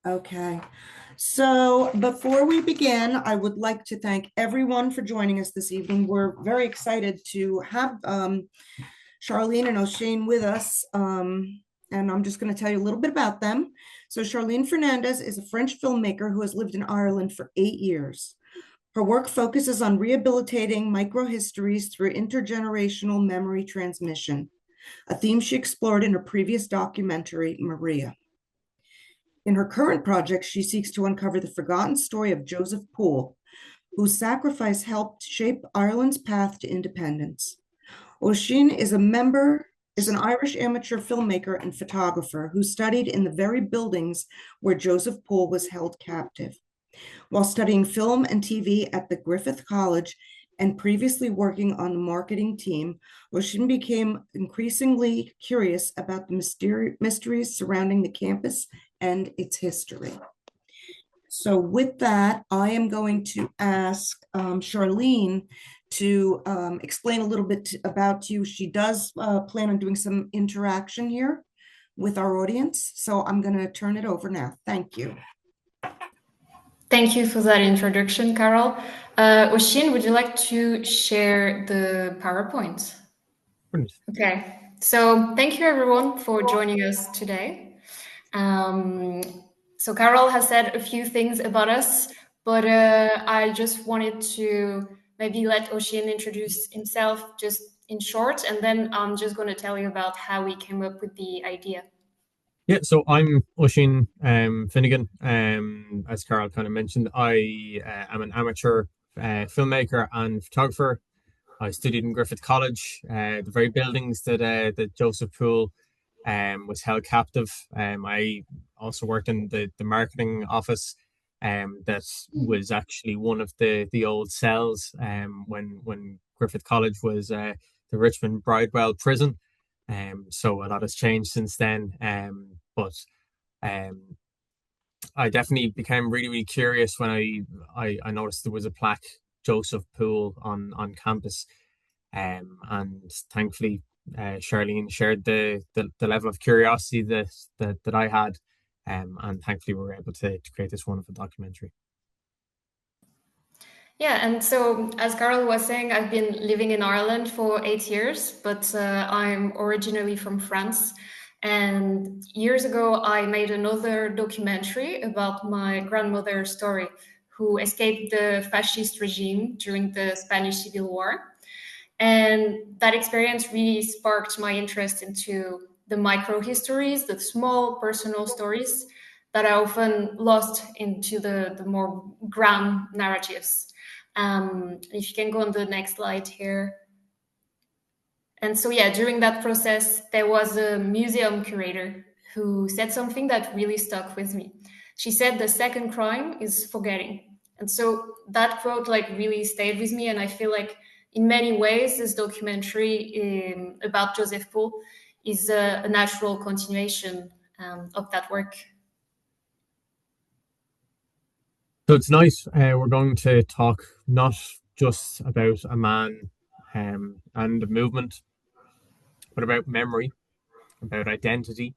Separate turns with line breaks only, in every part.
Okay. So before we begin, I would like to thank everyone for joining us this evening. We're very excited to have Charlene and O'Shane with us. And I'm just going to tell you a little bit about them. So Charlene Fernandez is a French filmmaker who has lived in Ireland for 8 years. Her work focuses on rehabilitating microhistories through intergenerational memory transmission, a theme she explored in her previous documentary, Maria. In her current project, she seeks to uncover the forgotten story of Joseph Poole, whose sacrifice helped shape Ireland's path to independence. Oisin is an Irish amateur filmmaker and photographer who studied in the very buildings where Joseph Poole was held captive. While studying film and TV at the Griffith College and previously working on the marketing team, Oisin became increasingly curious about the mysteries surrounding the campus and its history. So with that, I am going to ask Charlene to explain a little bit about you. She does plan on doing some interaction here with our audience. So I'm going to turn it over now. Thank you.
Thank you for that introduction, Carol. Oisin, would you like to share the PowerPoint? Okay, so thank you everyone for joining us today. So Carol has said a few things about us, but I just wanted to maybe let Oisin introduce himself just in short, and then I'm just going to tell you about how we came up with the idea.
Yeah, so I'm Oisin Finnegan. As Carol kind of mentioned, I am an amateur filmmaker and photographer. I studied in Griffith College, the very buildings that Joseph Poole was held captive. I also worked in the marketing office that was actually one of the old cells when Griffith College was the Richmond Bridewell prison. So a lot has changed since then. But I definitely became really, really curious when I noticed there was a plaque Joseph Poole on campus. And thankfully Charlene shared the level of curiosity that I had. And thankfully we were able to create this wonderful documentary.
Yeah, and so as Carol was saying, I've been living in Ireland for 8 years, but I'm originally from France. And years ago, I made another documentary about my grandmother's story, who escaped the fascist regime during the Spanish Civil War. And that experience really sparked my interest into the micro histories, the small personal stories that I often lost into the more grand narratives. If you can go on the next slide here. And so, yeah, during that process, there was a museum curator who said something that really stuck with me. She said the second crime is forgetting. And so that quote really stayed with me. And I feel like in many ways, this documentary about Joseph Poole is a natural continuation of that work.
So tonight we're going to talk not just about a man and a movement, but about memory, about identity,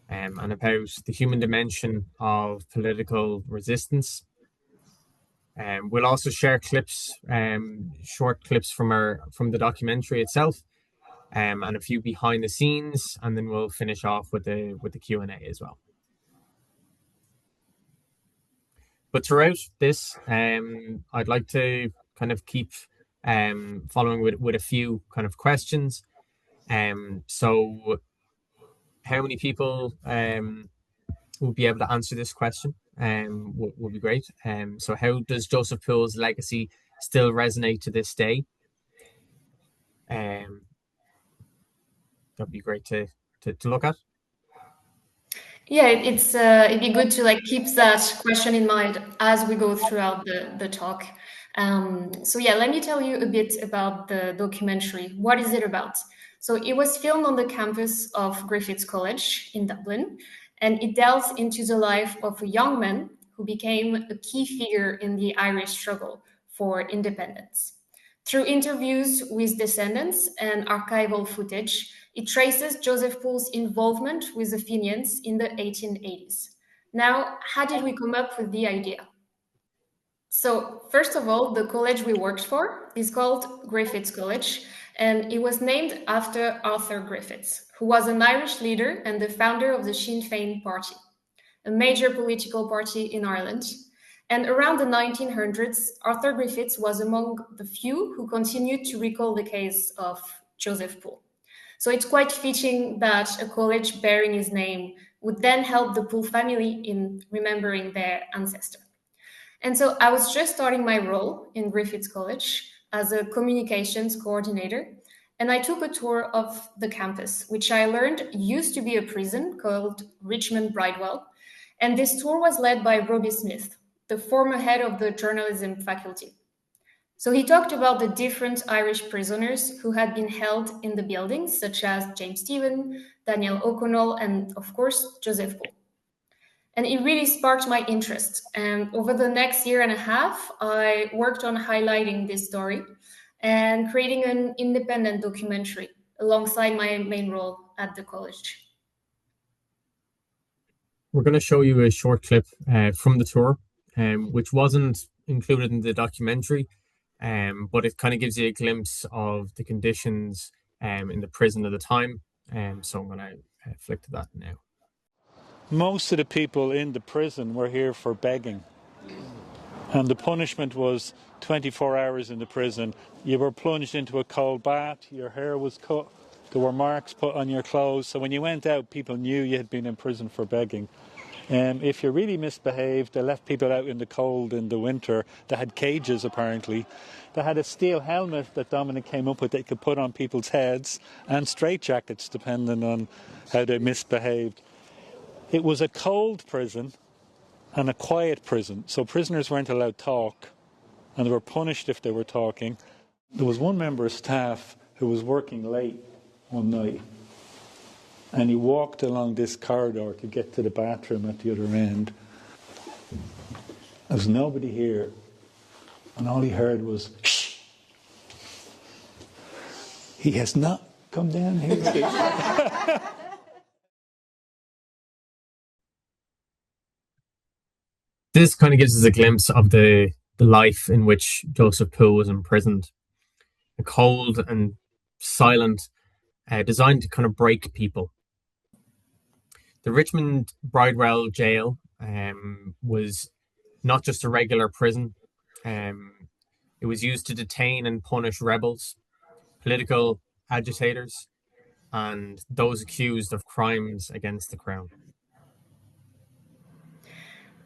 and about the human dimension of political resistance. We'll also share clips, short clips from the documentary itself, and a few behind the scenes, and then we'll finish off with the Q&A as well. But throughout this, I'd like to kind of keep following with a few kind of questions. So how many people will be able to answer this question would be great. So how does Joseph Poole's legacy still resonate to this day? That'd be great to look at.
Yeah, it'd be good to keep that question in mind as we go throughout the talk. So yeah, let me tell you a bit about the documentary. What is it about? So it was filmed on the campus of Griffith College in Dublin, and it delves into the life of a young man who became a key figure in the Irish struggle for independence. Through interviews with descendants and archival footage, it traces Joseph Poole's involvement with the Fenians in the 1880s. Now, how did we come up with the idea? So, first of all, the college we worked for is called Griffith College, and it was named after Arthur Griffith, who was an Irish leader and the founder of the Sinn Féin party, a major political party in Ireland. And around the 1900s, Arthur Griffith was among the few who continued to recall the case of Joseph Poole. So it's quite fitting that a college bearing his name would then help the Poole family in remembering their ancestor. And so I was just starting my role in Griffith College as a communications coordinator, and I took a tour of the campus, which I learned used to be a prison called Richmond Bridewell. And this tour was led by Robbie Smith, the former head of the journalism faculty. So he talked about the different Irish prisoners who had been held in the buildings, such as James Stephen, Daniel O'Connell, and of course, Joseph Poole. And it really sparked my interest. And over the next year and a half, I worked on highlighting this story and creating an independent documentary alongside my main role at the college.
We're going to show you a short clip from the tour, which wasn't included in the documentary, but it kind of gives you a glimpse of the conditions in the prison at the time. So I'm going to flick to that now.
Most of the people in the prison were here for begging. And the punishment was 24 hours in the prison. You were plunged into a cold bath, your hair was cut, there were marks put on your clothes. So when you went out, people knew you had been in prison for begging. If you really misbehaved, they left people out in the cold in the winter. They had cages, apparently. They had a steel helmet that Dominic came up with that you could put on people's heads, and straitjackets, depending on how they misbehaved. It was a cold prison and a quiet prison, so prisoners weren't allowed to talk, and they were punished if they were talking. There was one member of staff who was working late one night, and he walked along this corridor to get to the bathroom at the other end. There was nobody here, and all he heard was, "Shh! He has not come down here."
This kind of gives us a glimpse of the life in which Joseph Poole was imprisoned. A cold and silent, designed to kind of break people. The Richmond Bridewell jail was not just a regular prison. It was used to detain and punish rebels, political agitators, and those accused of crimes against the crown.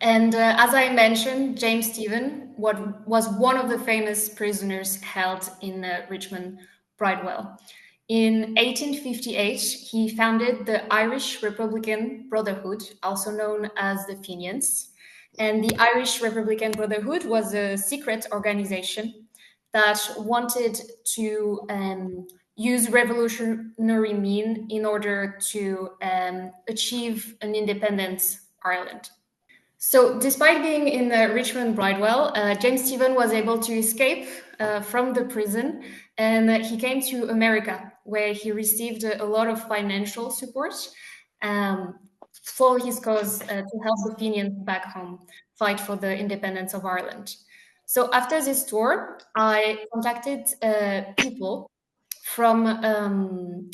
And as I mentioned, James Stephen was one of the famous prisoners held in Richmond Bridewell. In 1858, he founded the Irish Republican Brotherhood, also known as the Fenians. And the Irish Republican Brotherhood was a secret organization that wanted to use revolutionary means in order to achieve an independent Ireland. So despite being in Richmond Bridewell, James Stephen was able to escape from the prison, and he came to America, where he received a lot of financial support for his cause to help the Fenians back home fight for the independence of Ireland. So after this tour, I contacted people from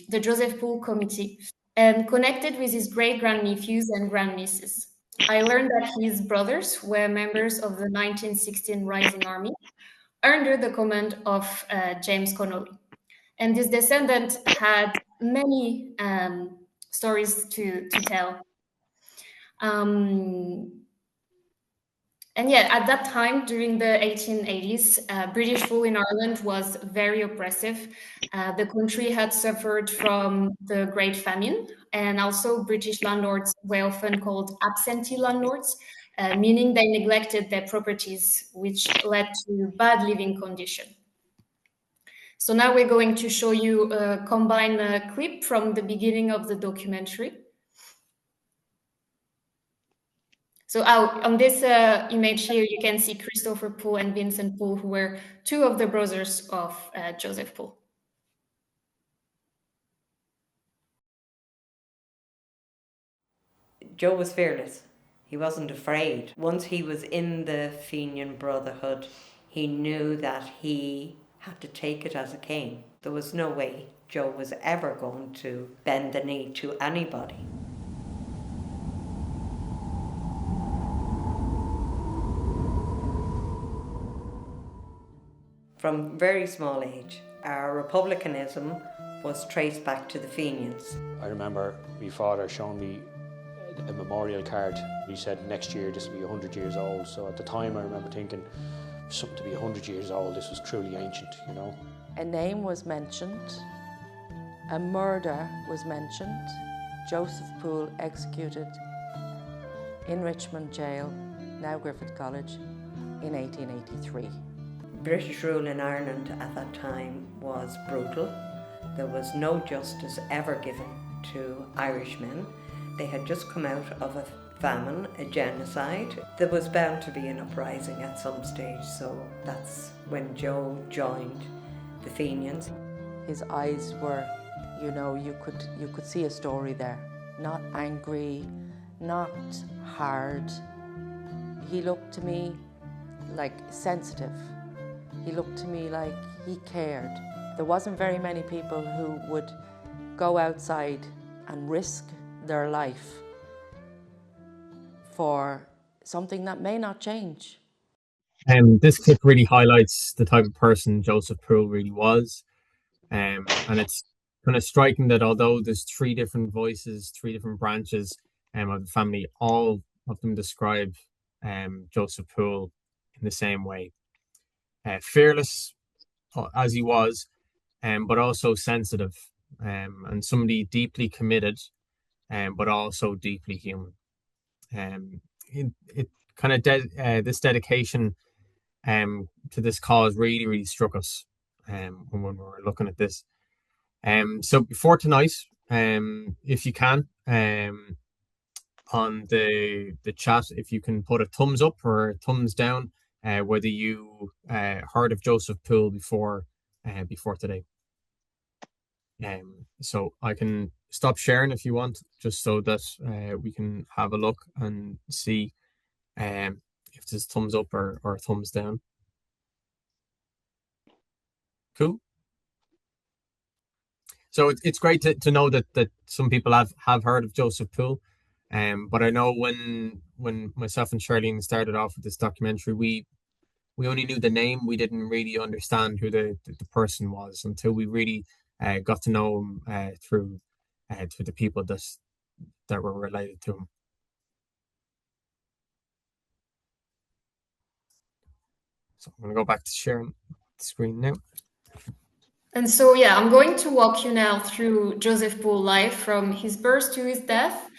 the Joseph Poole Committee and connected with his great-grandnephews and grandnieces. I learned that his brothers were members of the 1916 Rising Army under the command of James Connolly. And this descendant had many stories to tell. And yeah, at that time, during the 1880s, British rule in Ireland was very oppressive. The country had suffered from the Great Famine, and also British landlords were often called absentee landlords, meaning they neglected their properties, which led to bad living conditions. So now we're going to show you a combined clip from the beginning of the documentary. So on this image here, you can see Christopher Poole and Vincent Poole, who were two of the brothers of Joseph Poole.
Joe was fearless. He wasn't afraid. Once he was in the Fenian Brotherhood, he knew that he had to take it as it came. There was no way Joe was ever going to bend the knee to anybody. From very small age, our republicanism was traced back to the Fenians.
I remember my father showing me a memorial card. He said next year this will be 100 years old. So at the time I remember thinking, something to be 100 years old, this was truly ancient, you know.
A name was mentioned, a murder was mentioned. Joseph Poole executed in Richmond Jail, now Griffith College, in 1883.
British rule in Ireland at that time was brutal. There was no justice ever given to Irishmen. They had just come out of a famine, a genocide. There was bound to be an uprising at some stage, so that's when Joe joined the Fenians.
His eyes were, you know, you could see a story there. Not angry, not hard. He looked to me like sensitive. He looked to me like he cared. There wasn't very many people who would go outside and risk their life for something that may not change.
This clip really highlights the type of person Joseph Poole really was. And it's kind of striking that although there's three different voices, three different branches of the family, all of them describe Joseph Poole in the same way. Fearless as he was, but also sensitive, and somebody deeply committed, but also deeply human. It kind of this dedication to this cause really struck us when we were looking at this. So before tonight, if you can, on the chat, if you can put a thumbs up or a thumbs down, whether you heard of Joseph Poole before today. So I can stop sharing if you want, just so that we can have a look and see if there's thumbs up or thumbs down. Cool. So it's great to know that some people have heard of Joseph Poole. But I know when myself and Charlene started off with this documentary, we only knew the name. We didn't really understand who the person was until we really got to know him through the people that were related to him. So I'm going to go back to sharing the screen now.
And so, yeah, I'm going to walk you now through Joseph Poole's life from his birth to his death.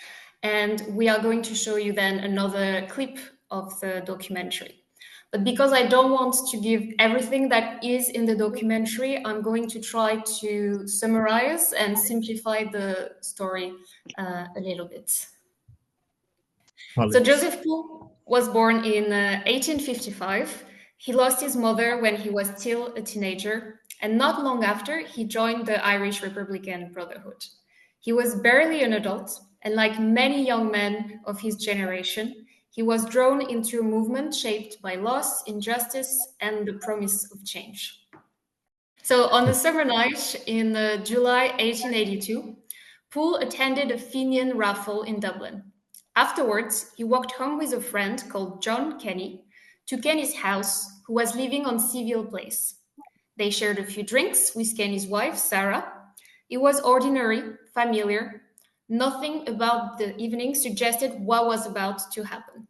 And we are going to show you then another clip of the documentary. But because I don't want to give everything that is in the documentary, I'm going to try to summarize and simplify the story a little bit. So Joseph Poole was born in 1855. He lost his mother when he was still a teenager, and not long after, he joined the Irish Republican Brotherhood. He was barely an adult, and like many young men of his generation, he was drawn into a movement shaped by loss, injustice, and the promise of change. So on a summer night in July 1882, Poole attended a Fenian raffle in Dublin. Afterwards, he walked home with a friend called John Kenny to Kenny's house, who was living on Seville Place. They shared a few drinks with Kenny's wife, Sarah. It was ordinary, familiar. Nothing about the evening suggested what was about to happen.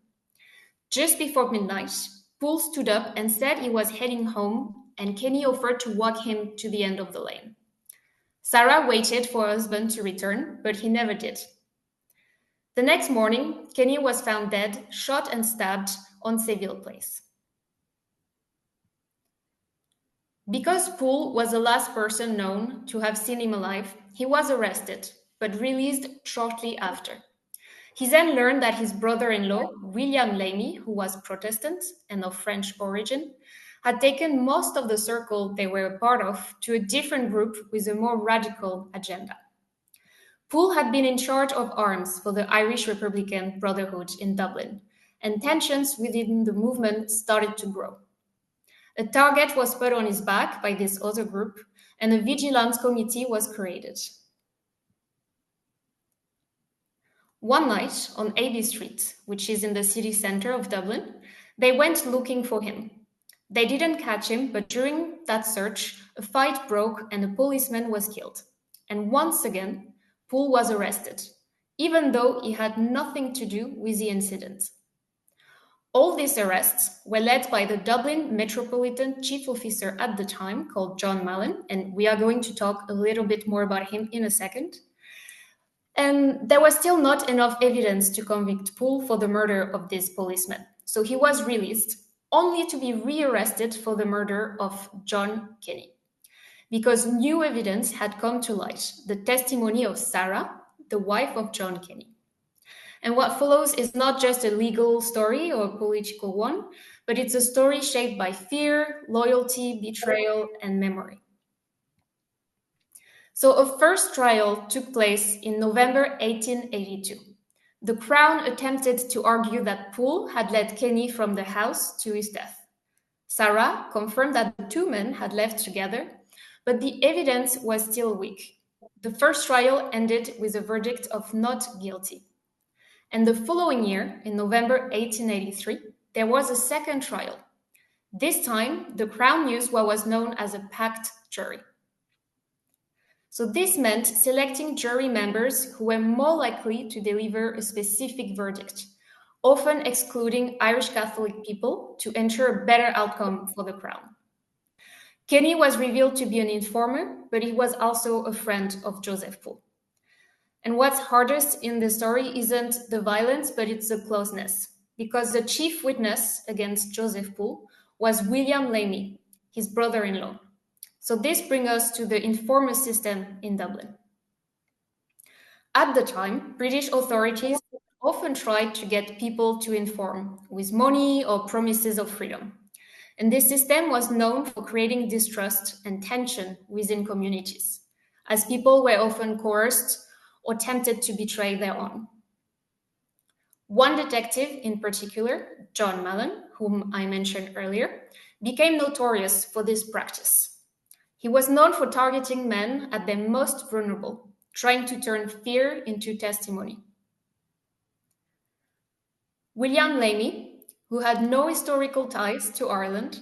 Just before midnight, Poole stood up and said he was heading home, and Kenny offered to walk him to the end of the lane. Sarah waited for her husband to return, but he never did. The next morning, Kenny was found dead, shot and stabbed on Seville Place. Because Poole was the last person known to have seen him alive, he was arrested, but released shortly after. He then learned that his brother-in-law, William Lamy, who was Protestant and of French origin, had taken most of the circle they were a part of to a different group with a more radical agenda. Poole had been in charge of arms for the Irish Republican Brotherhood in Dublin, and tensions within the movement started to grow. A target was put on his back by this other group, and a vigilance committee was created. One night on Abbey Street, which is in the city centre of Dublin, they went looking for him. They didn't catch him, but during that search, a fight broke and a policeman was killed. And once again, Poole was arrested, even though he had nothing to do with the incident. All these arrests were led by the Dublin Metropolitan Chief Officer at the time, called John Mallon, and we are going to talk a little bit more about him in a second. And there was still not enough evidence to convict Poole for the murder of this policeman. So he was released, only to be rearrested for the murder of John Kenny, because new evidence had come to light, the testimony of Sarah, the wife of John Kenny. And what follows is not just a legal story or a political one, but it's a story shaped by fear, loyalty, betrayal, and memory. So a first trial took place in November 1882. The Crown attempted to argue that Poole had led Kenny from the house to his death. Sarah confirmed that the two men had left together, but the evidence was still weak. The first trial ended with a verdict of not guilty. And the following year, in November 1883, there was a second trial. This time, the Crown used what was known as a packed jury. So this meant selecting jury members who were more likely to deliver a specific verdict, often excluding Irish Catholic people to ensure a better outcome for the Crown. Kenny was revealed to be an informer, but he was also a friend of Joseph Poole. And what's hardest in the story isn't the violence, but it's the closeness, because the chief witness against Joseph Poole was William Lamy, his brother-in-law. So this brings us to the informer system in Dublin. At the time, British authorities often tried to get people to inform with money or promises of freedom. And this system was known for creating distrust and tension within communities, as people were often coerced or tempted to betray their own. One detective in particular, John Mallon, whom I mentioned earlier, became notorious for this practice. He was known for targeting men at their most vulnerable, trying to turn fear into testimony. William Lamy, who had no historical ties to Ireland,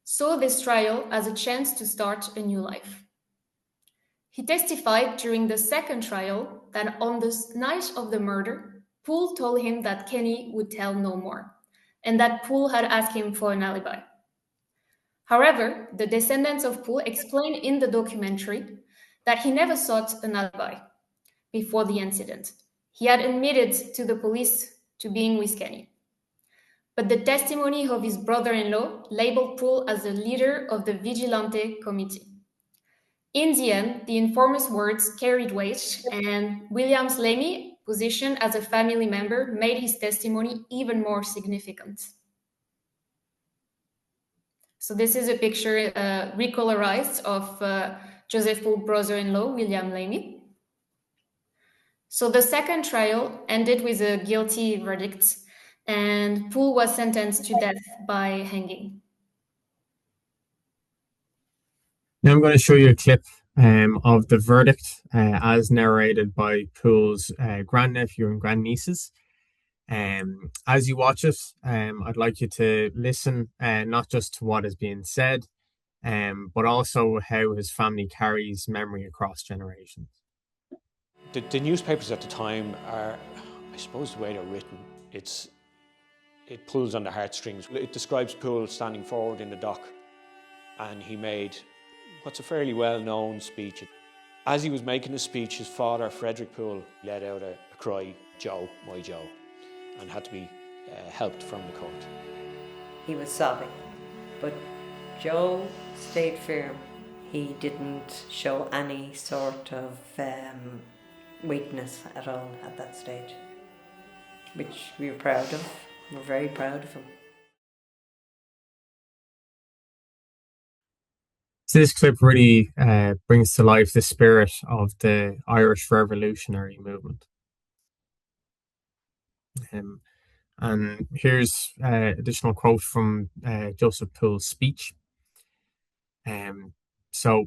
saw this trial as a chance to start a new life. He testified during the second trial that on the night of the murder, Poole told him that Kenny would tell no more, and that Poole had asked him for an alibi. However, the descendants of Poole explained in the documentary that he never sought an alibi before the incident. He had admitted to the police to being with Kenny. But the testimony of his brother-in-law labeled Poole as the leader of the Vigilante Committee. In the end, the informer's words carried weight, and William's Lamy position as a family member made his testimony even more significant. So this is a picture recolorized of Joseph Poole's brother-in-law, William Lamy. So the second trial ended with a guilty verdict, and Poole was sentenced to death by hanging.
Now I'm going to show you a clip of the verdict as narrated by Poole's grandnephew and grandnieces. As you watch it, I'd like you to listen not just to what is being said, but also how his family carries memory across generations.
The newspapers at the time are, I suppose the way they're written, it pulls on the heartstrings. It describes Poole standing forward in the dock, and he made what's a fairly well-known speech. As he was making the speech, his father, Frederick Poole, let out a cry, "Joe, my Joe," and had to be helped from the court.
He was sobbing, but Joe stayed firm. He didn't show any sort of weakness at all at that stage, which we were proud of. We're very proud of him.
So this clip really brings to life the spirit of the Irish revolutionary movement. And here's additional quote from Joseph Poole's speech. So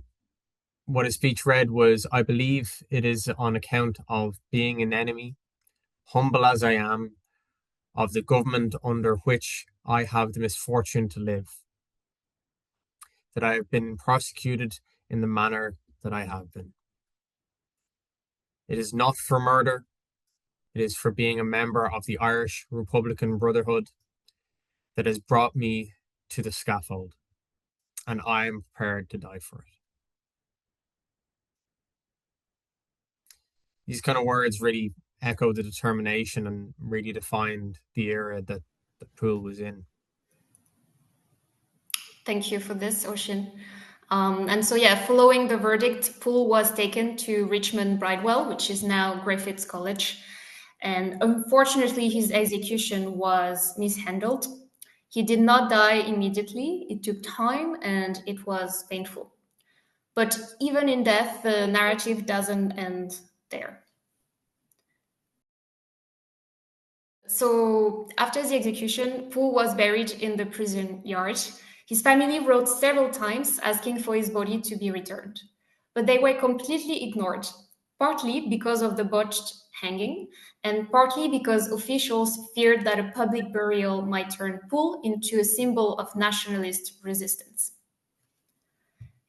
what his speech read was, "I believe it is on account of being an enemy, humble as I am, of the government under which I have the misfortune to live, that I have been prosecuted in the manner that I have been. It is not for murder, it is for being a member of the Irish Republican Brotherhood that has brought me to the scaffold, and I am prepared to die for it." These kind of words really echo the determination and really defined the era that Poole was in.
Thank you for this, Oisin. And so, yeah, following the verdict, Poole was taken to Richmond Bridewell, which is now Griffith College. And unfortunately, his execution was mishandled. He did not die immediately. It took time and it was painful. But even in death, the narrative doesn't end there. So after the execution, Poole was buried in the prison yard. His family wrote several times asking for his body to be returned, but they were completely ignored, partly because of the botched hanging, and partly because officials feared that a public burial might turn Poole into a symbol of nationalist resistance.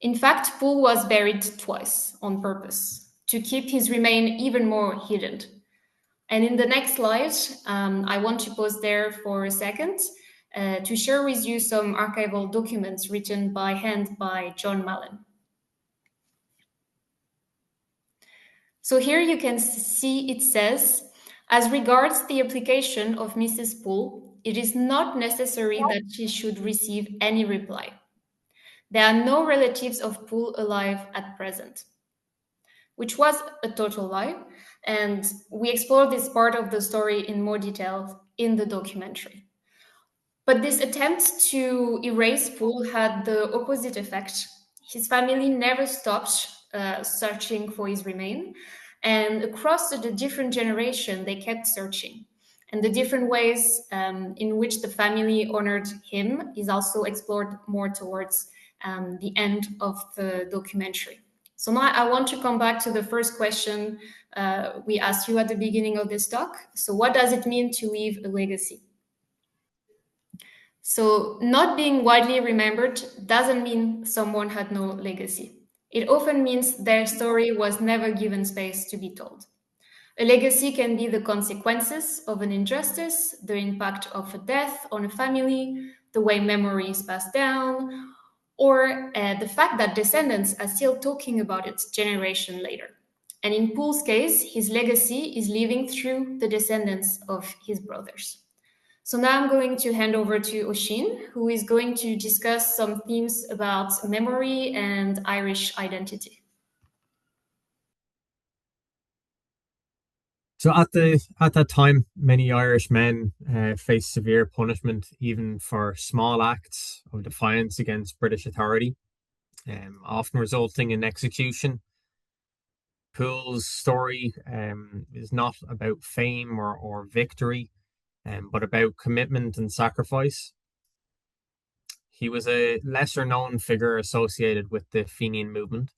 In fact, Poole was buried twice on purpose, to keep his remains even more hidden. And in the next slide, I want to pause there for a second to share with you some archival documents written by hand by John Mallon. So here you can see it says, "As regards the application of Mrs. Poole, it is not necessary that she should receive any reply. There are no relatives of Poole alive at present," which was a total lie. And we explore this part of the story in more detail in the documentary. But this attempt to erase Poole had the opposite effect. His family never stopped searching for his remains. And across the different generations, they kept searching. And the different ways in which the family honored him is also explored more towards the end of the documentary. So now I want to come back to the first question we asked you at the beginning of this talk. So what does it mean to leave a legacy? So not being widely remembered doesn't mean someone had no legacy. It often means their story was never given space to be told. A legacy can be the consequences of an injustice, the impact of a death on a family, the way memory is passed down, or the fact that descendants are still talking about it generation later. And in Poole's case, his legacy is living through the descendants of his brothers. So now I'm going to hand over to Oisin, who is going to discuss some themes about memory and Irish identity.
So at that time, many Irish men faced severe punishment, even for small acts of defiance against British authority, often resulting in execution. Poole's story is not about fame or victory, but about commitment and sacrifice. He was a lesser-known figure associated with the Fenian movement,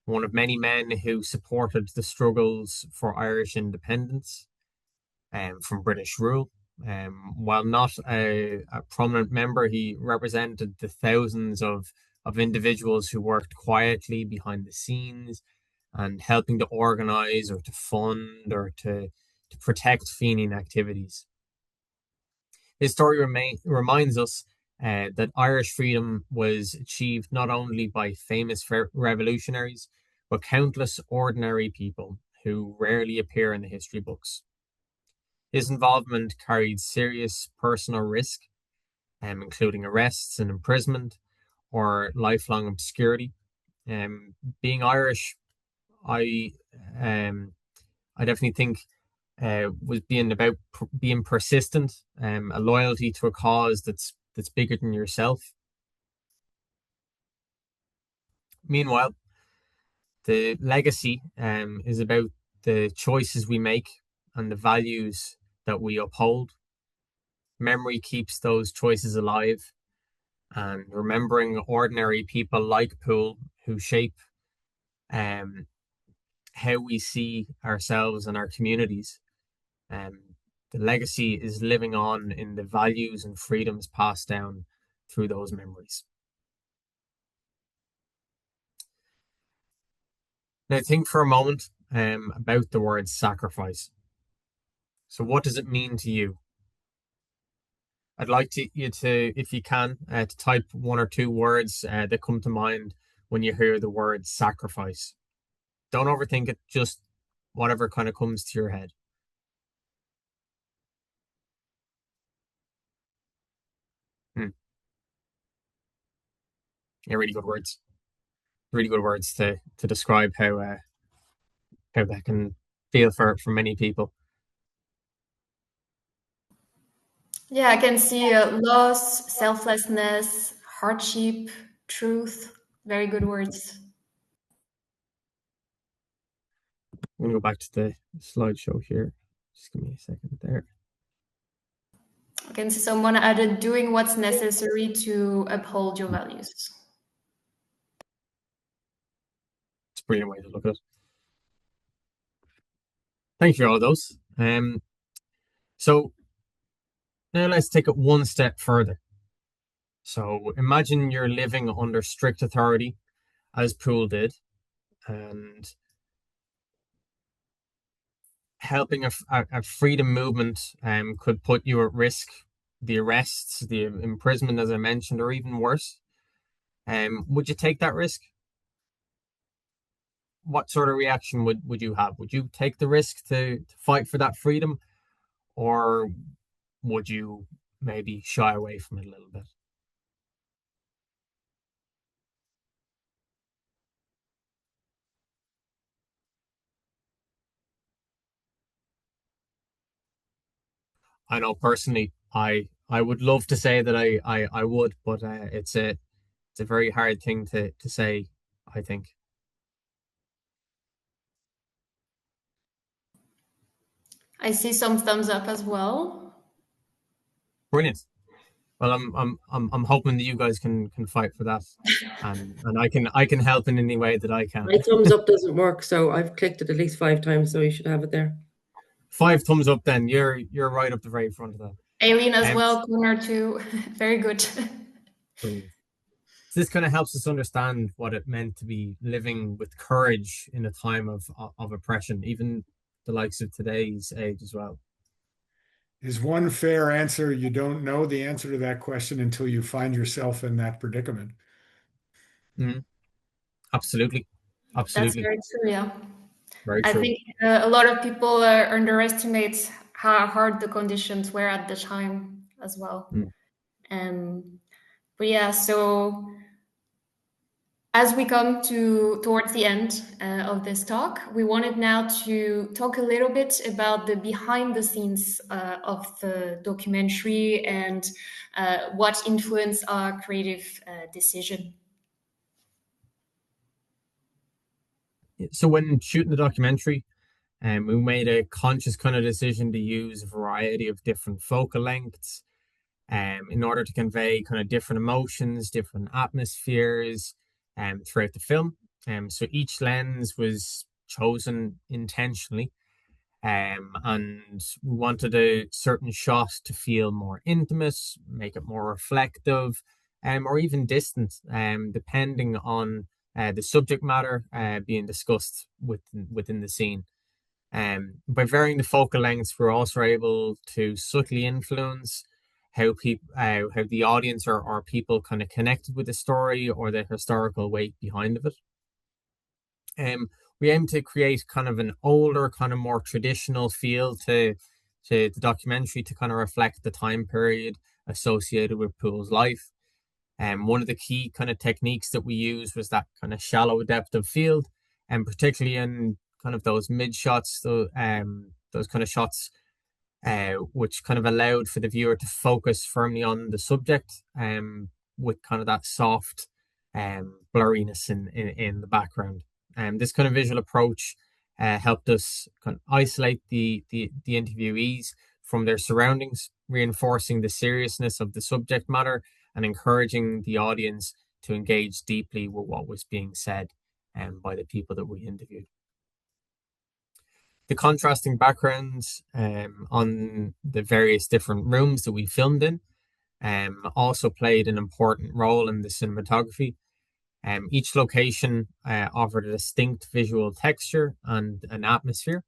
one of many men who supported the struggles for Irish independence from British rule. While not a prominent member, he represented the thousands of individuals who worked quietly behind the scenes and helping to organize or to fund or to protect Fenian activities. His story reminds us that Irish freedom was achieved not only by famous revolutionaries, but countless ordinary people who rarely appear in the history books. His involvement carried serious personal risk, including arrests and imprisonment or lifelong obscurity. Being Irish, I definitely think was being about being persistent, a loyalty to a cause that's bigger than yourself. Meanwhile, the legacy is about the choices we make and the values that we uphold. Memory keeps those choices alive, and remembering ordinary people like Poole who shape um, how we see ourselves and our communities. Um, the legacy is living on in the values and freedoms passed down through those memories. Now, think for a moment about the word sacrifice. So, what does it mean to you? I'd like you to, if you can, to type one or two words that come to mind when you hear the word sacrifice. Don't overthink it, just whatever kind of comes to your head. Yeah, really good words. Really good words to describe how that can feel for many people.
Yeah, I can see loss, selflessness, hardship, truth. Very good words.
I'm gonna go back to the slideshow here. Just give me a second there.
I can see someone added doing what's necessary to uphold your values.
It's a brilliant way to look at it. Thank you for all those. So now let's take it one step further. So imagine you're living under strict authority, as Poole did, and helping a freedom movement could put you at risk, the arrests, the imprisonment, as I mentioned, or even worse. Would you take that risk? What sort of reaction would you have? Would you take the risk to fight for that freedom, or would you maybe shy away from it a little bit? I know personally, I would love to say that I would, but it's a very hard thing to say, I think.
I see some thumbs up as well.
Brilliant. Well, I'm hoping that you guys can fight for that, and I can help in any way that I can.
My thumbs up doesn't work, so I've clicked it at least 5 times, so you should have it there.
5 thumbs up, then you're right up the very front of that.
Aileen as well, corner 2. Very good.
Brilliant. So this kind of helps us understand what it meant to be living with courage in a time of oppression, even the likes of today's age as well.
Is one fair answer: you don't know the answer to that question until you find yourself in that predicament?
Mm-hmm. Absolutely. Absolutely.
That's very true, yeah.
Very
I
true.
think a lot of people underestimate how hard the conditions were at the time as well. But yeah, so as we come towards the end of this talk, we wanted now to talk a little bit about the behind the scenes of the documentary and what influenced our creative decision.
So when shooting the documentary, we made a conscious kind of decision to use a variety of different focal lengths in order to convey kind of different emotions, different atmospheres throughout the film. So each lens was chosen intentionally, and we wanted a certain shot to feel more intimate, make it more reflective, or even distant, depending on the subject matter being discussed within the scene. By varying the focal lengths, we're also able to subtly influence how how the audience or people kind of connected with the story or the historical weight behind of it. We aim to create kind of an older, kind of more traditional feel to the documentary to kind of reflect the time period associated with Poole's life. One of the key kind of techniques that we used was that kind of shallow depth of field, and particularly in kind of those mid shots, those kind of shots, which kind of allowed for the viewer to focus firmly on the subject, with kind of that soft blurriness in the background. This kind of visual approach helped us kind of isolate the interviewees from their surroundings, reinforcing the seriousness of the subject matter and encouraging the audience to engage deeply with what was being said by the people that we interviewed. The contrasting backgrounds on the various different rooms that we filmed in also played an important role in the cinematography. Each location offered a distinct visual texture and an atmosphere,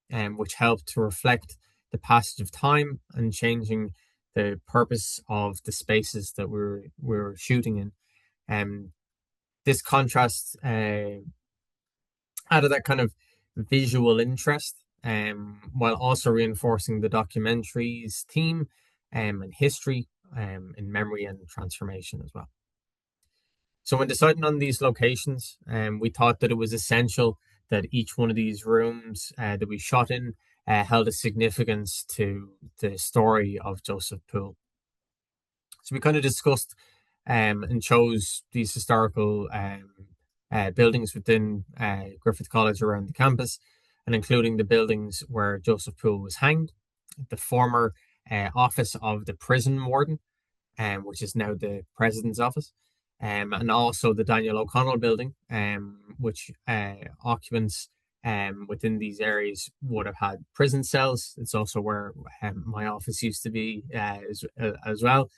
which helped to reflect the passage of time and changing the purpose of the spaces that we were shooting in. This contrast added that kind of visual interest, while also reinforcing the documentary's theme and history in memory and transformation as well. So when deciding on these locations, we thought that it was essential that each one of these rooms that we shot in held a significance to the story of Joseph Poole. So we kind of discussed and chose these historical buildings within Griffith College around the campus, and including the buildings where Joseph Poole was hanged, the former office of the prison warden, which is now the president's office, and also the Daniel O'Connell building, which occupants within these areas would have had prison cells. It's also where my office used to be as well.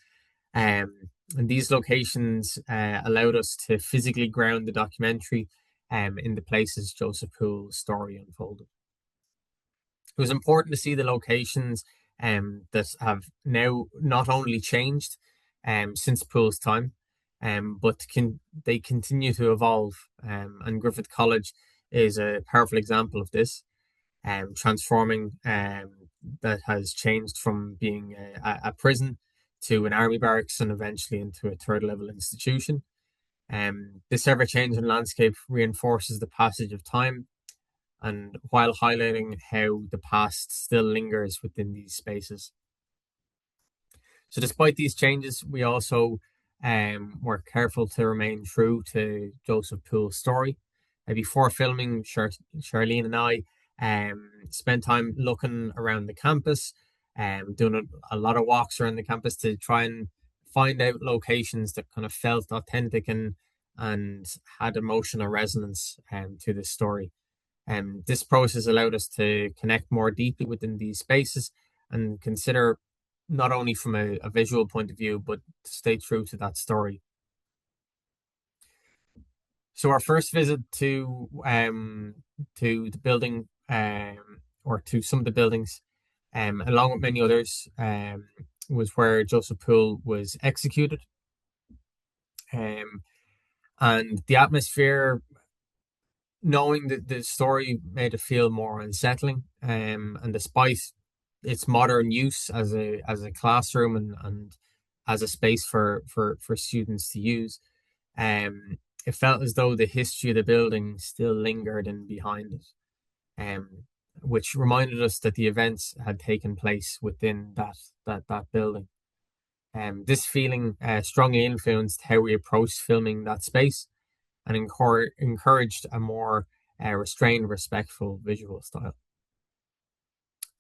And these locations allowed us to physically ground the documentary in the places Joseph Poole's story unfolded. It was important to see the locations that have now not only changed since Poole's time, but they continue to evolve. And Griffith College is a powerful example of this, transforming that has changed from being a prison to an army barracks and eventually into a third level institution. This ever-changing landscape reinforces the passage of time, and while highlighting how the past still lingers within these spaces. So despite these changes, we also were careful to remain true to Joseph Poole's story. Before filming, Charlene and I spent time looking around the campus, doing a lot of walks around the campus to try and find out locations that kind of felt authentic and had emotional resonance to this story. This process allowed us to connect more deeply within these spaces and consider not only from a visual point of view, but to stay true to that story. So our first visit to the building, or to some of the buildings, along with many others, was where Joseph Poole was executed. And the atmosphere, knowing that the story made it feel more unsettling, and despite its modern use as a classroom and as a space for students to use, it felt as though the history of the building still lingered in behind it, which reminded us that the events had taken place within that building. This feeling strongly influenced how we approached filming that space and encouraged a more restrained, respectful visual style.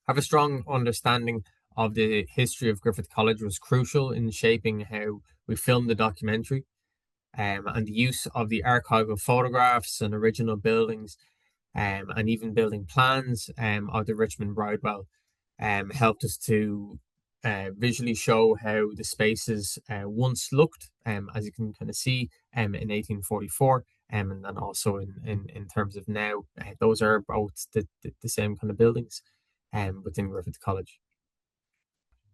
Have a strong understanding of the history of Griffith College was crucial in shaping how we filmed the documentary, and the use of the archival photographs and original buildings, and even building plans of the Richmond Bridewell helped us to visually show how the spaces once looked, as you can kind of see in 1844, and then also in terms of now. Those are both the same kind of buildings within Griffith College.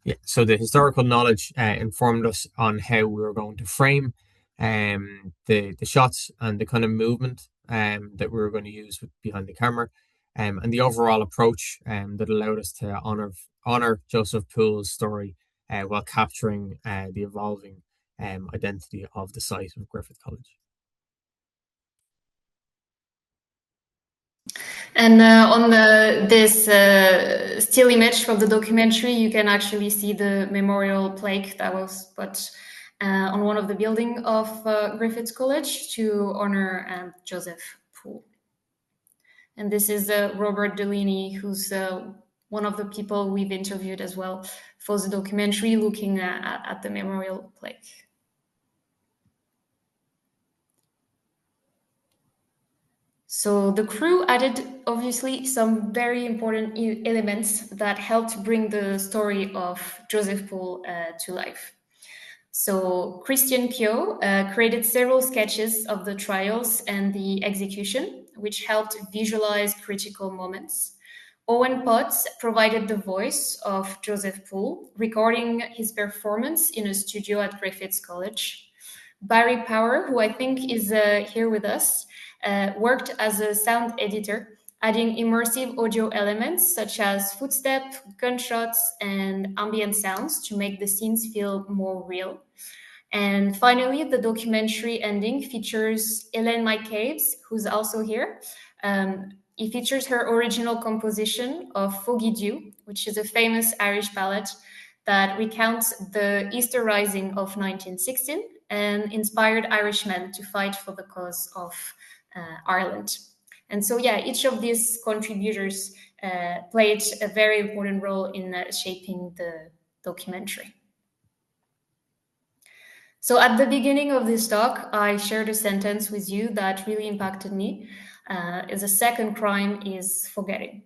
Yeah, so the historical knowledge informed us on how we were going to frame the shots and the kind of movement that we were going to use behind the camera, and the overall approach that allowed us to honor Joseph Poole's story while capturing the evolving identity of the site of Griffith College.
And on this still image from the documentary, you can actually see the memorial plaque that was put on one of the buildings of Griffith College to honor Joseph Poole. And this is Robert Delaney, who's one of the people we've interviewed as well for the documentary looking at the memorial plaque. So the crew added, obviously, some very important elements that helped bring the story of Joseph Poole to life. So Christian Kyo created several sketches of the trials and the execution, which helped visualize critical moments. Owen Potts provided the voice of Joseph Poole, recording his performance in a studio at Griffith College. Barry Power, who I think is here with us, worked as a sound editor, adding immersive audio elements such as footsteps, gunshots, and ambient sounds to make the scenes feel more real. And finally, the documentary ending features Ellen McCabe, who's also here. It features her original composition of Foggy Dew, which is a famous Irish ballad that recounts the Easter Rising of 1916 and inspired Irishmen to fight for the cause of Ireland. And so, yeah, each of these contributors played a very important role in shaping the documentary. So at the beginning of this talk, I shared a sentence with you that really impacted me. The second crime is forgetting.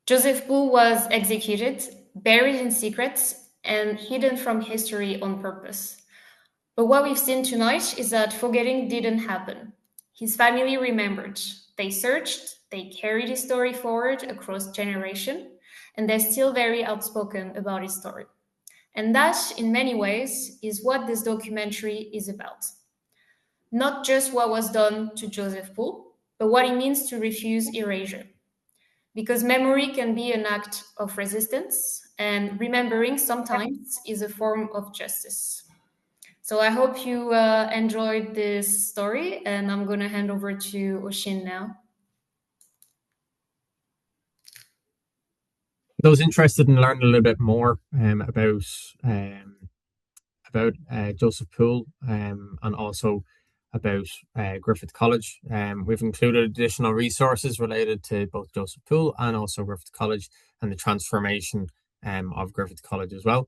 Joseph Poole was executed, buried in secret, and hidden from history on purpose. But what we've seen tonight is that forgetting didn't happen. His family remembered. They searched, they carried his story forward across generations, and they're still very outspoken about his story. And that, in many ways, is what this documentary is about. Not just what was done to Joseph Poole, but what it means to refuse erasure. Because memory can be an act of resistance, and remembering sometimes is a form of justice. So I hope you enjoyed this story, and I'm going to hand over to Oshin now.
Those interested in learning a little bit more about Joseph Poole and also about Griffith College. We've included additional resources related to both Joseph Poole and also Griffith College and the transformation of Griffith College as well.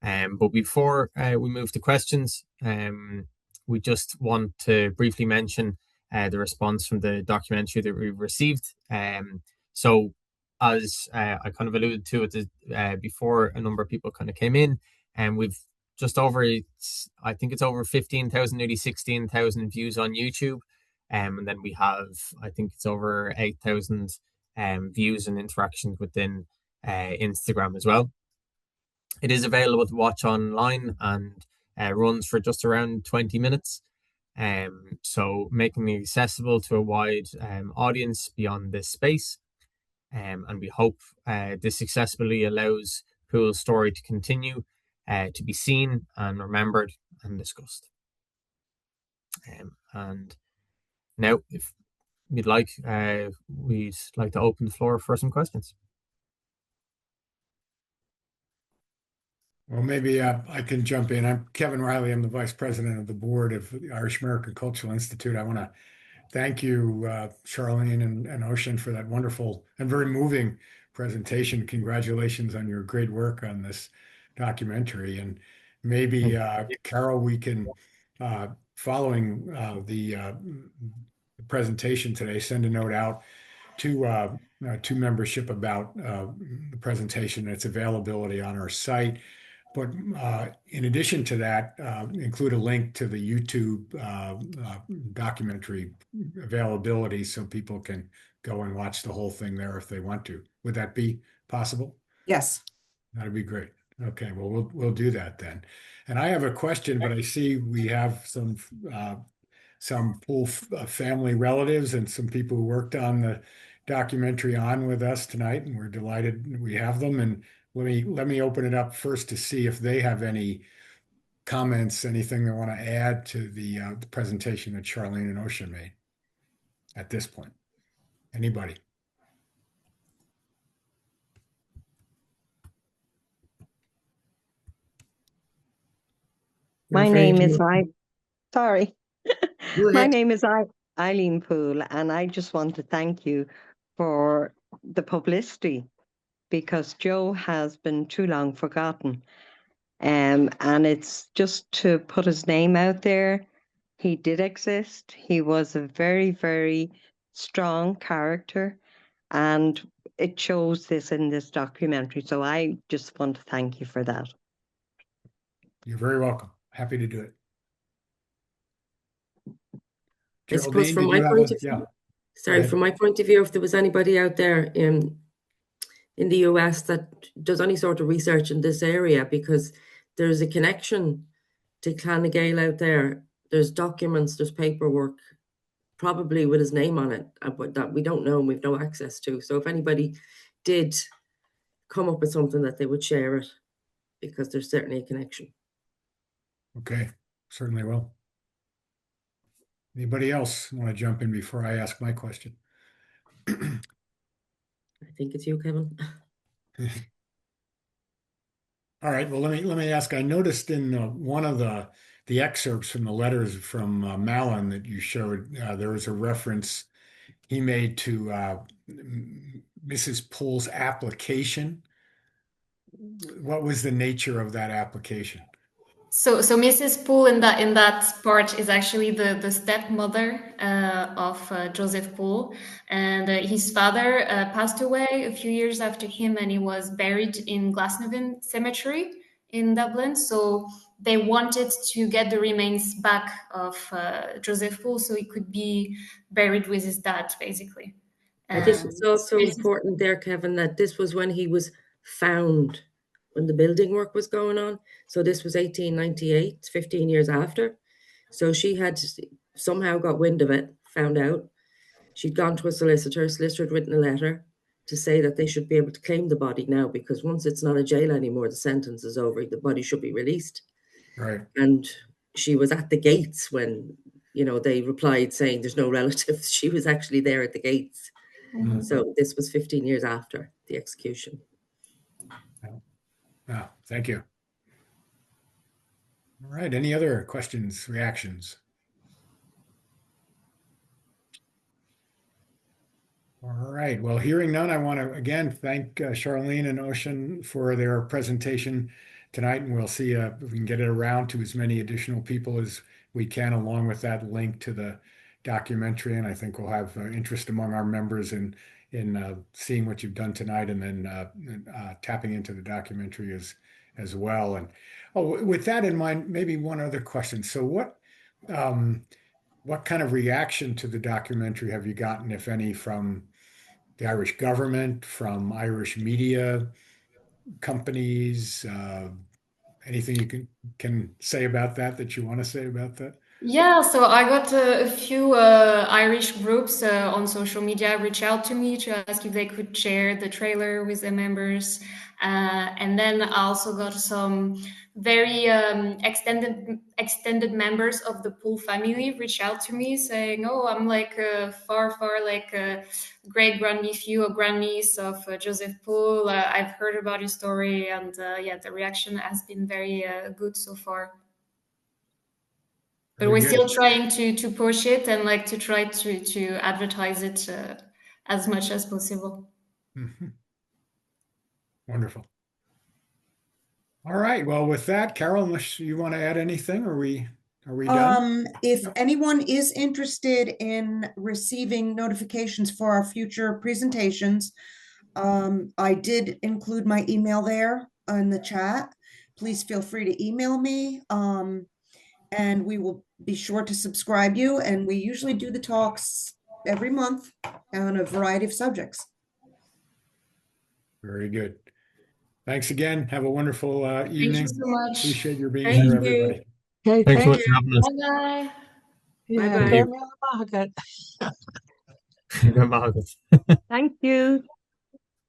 But before we move to questions, we just want to briefly mention the response from the documentary that we received. So as I kind of alluded to it before, a number of people kind of came in, and we've just over, I think it's over 15,000, nearly 16,000 views on YouTube. And then we have, I think it's over 8,000 views and interactions within Instagram as well. It is available to watch online and runs for just around 20 minutes. So making it accessible to a wide audience beyond this space. And we hope this successfully allows Poole's story to continue to be seen and remembered and discussed. And now, if you'd like, we'd like to open the floor for some questions.
Well, maybe I can jump in. I'm Kevin Riley. I'm the vice president of the board of the Irish American Cultural Institute. I want to thank you, Charlene and Oshin, for that wonderful and very moving presentation. Congratulations on your great work on this documentary. And maybe, Carol, we can, following the presentation today, send a note out to membership about the presentation and its availability on our site. But in addition to that, include a link to the YouTube documentary availability so people can go and watch the whole thing there if they want to. Would that be possible?
Yes.
That'd be great. Okay, well, we'll do that then. And I have a question, but I see we have some Poole family relatives and some people who worked on the documentary on with us tonight, and we're delighted we have them. And let me open it up first to see if they have any comments, anything they want to add to the presentation that Charlene and Oshin made at this point. Anybody?
My name is sorry.
Go
My
ahead.
name is Eileen Poole, and I just want to thank you for the publicity because Joe has been too long forgotten. And it's just to put his name out there. He did exist. He was a very, very strong character, and it shows this in this documentary. So I just want to thank you for that.
You're very welcome. Happy to do it.
I suppose
Geraldine,
from
did
my
you have
point
a-
of view,
yeah,
sorry,
ahead.
from my point of view, if there was anybody out there in the US that does any sort of research in this area, because there's a connection to Clan Gael out there. There's documents, there's paperwork, probably with his name on it, but that we don't know and we've no access to. So if anybody did come up with something, that they would share it, because there's certainly a connection.
Okay, certainly will. Anybody else want to jump in before I ask my question?
I think it's you, Kevin.
All right, well, let me ask. I noticed in one of the excerpts from the letters from Malin that you showed, there was a reference he made to Mrs. Poole's application. What was the nature of that application?
So Mrs. Poole in that part is actually the stepmother of Joseph Poole, and his father passed away a few years after him, and he was buried in Glasnevin Cemetery in Dublin. So they wanted to get the remains back of Joseph Poole so he could be buried with his dad, basically.
I think it's also important there, Kevin, that this was when he was found, when the building work was going on. So this was 1898, 15 years after. So she had somehow got wind of it, found out. She'd gone to a solicitor had written a letter to say that they should be able to claim the body now, because once it's not a jail anymore, the sentence is over, the body should be released.
Right.
And she was at the gates when, they replied saying there's no relatives. She was actually there at the gates.
Mm-hmm.
So this was 15 years after the execution.
Thank you. All right. Any other questions, reactions? All right. Well, hearing none, I want to again thank Charlene and Ocean for their presentation tonight, and we'll see if we can get it around to as many additional people as we can, along with that link to the documentary. And I think we'll have interest among our members in seeing what you've done tonight, and then tapping into the documentary as well. And with that in mind, maybe one other question. So what kind of reaction to the documentary have you gotten, if any, from the Irish government, from Irish media companies? Anything you can say about that you want to say about that?
Yeah, so I got a few Irish groups on social media reach out to me to ask if they could share the trailer with their members. And then I also got some very extended members of the Poole family reach out to me saying, oh, I'm like far like a great grandnephew or grandniece of Joseph Poole. I've heard about his story, and the reaction has been very good so far. But we're still trying to push it and to try to advertise it as much as possible.
Mm-hmm. Wonderful. All right. Well, with that, Carol, unless you want to add anything, are we done?
If anyone is interested in receiving notifications for our future presentations, I did include my email there in the chat. Please feel free to email me. And we will be sure to subscribe you. And we usually do the talks every month on a variety of subjects.
Very good. Thanks again. Have a wonderful evening.
Thank you so much.
Appreciate your being here, everybody.
Okay,
Thanks so much for having us.
Bye-bye.
Bye-bye.
Thank you.
Thank you.